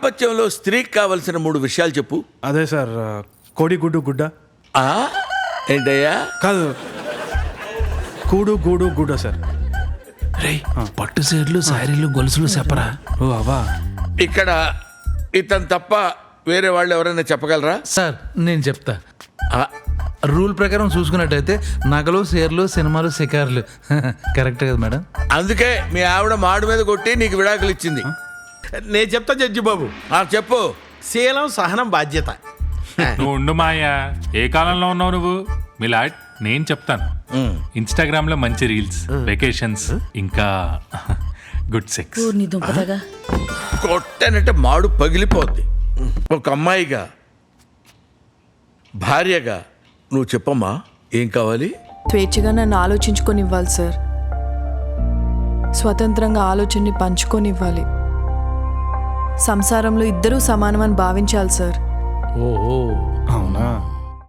దాంపత్యంలో స్త్రీకి కావలసిన 3 విషయాలు చెప్పు. అదే సార్, కోడి గుడ్డు గుడ్డ. ఆ ఏంటయ్యా? కాదు, కూడు గూడు గుడ్డ సార్. రే పట్టు సీరలు శారీలు గొలుసులు చెప్పరా. ఓ అవా. ఇక్కడ ఇతను తప్ప వేరే వాళ్ళు ఎవరైనా చెప్పగలరా? సార్ నేను చెప్తా. ఆ, రూల్ ప్రకారం చూసుకున్నట్టయితే నగలు సీరలు సినిమాలు షికార్లు కరెక్ట్ కదా మేడం? అందుకే మీ ఆవిడ మాడు మీద కొట్టి నీకు విడాకులు ఇచ్చింది. నేను చెప్తా జడ్జి బాబు. చెప్పు. శీలం సహనం బాధ్యత. నువ్వు ఉండు మాయా, ఏ కాలంలో ఉన్నావు నువ్వు? మిలాట్ నేను చెప్తాను. ఇన్స్టాగ్రామ్ లో మంచి రీల్స్, వెకేషన్స్, ఇంకా గుడ్ సెక్స్. కొట్టనంటే మాడు పగిలిపోద్ది. ఒక అమ్మాయిగా, భార్యగా నువ్వు చెప్పమ్మా, ఏం కావాలి? స్వేచ్ఛగా నన్ను ఆలోచించుకొని ఇవ్వాలి సార్. స్వతంత్రంగా ఆలోచనని పంచుకొని ఇవ్వాలి. సంసారంలో ఇద్దరూ సమానమని భావించాలి సార్. ఓ అవునా?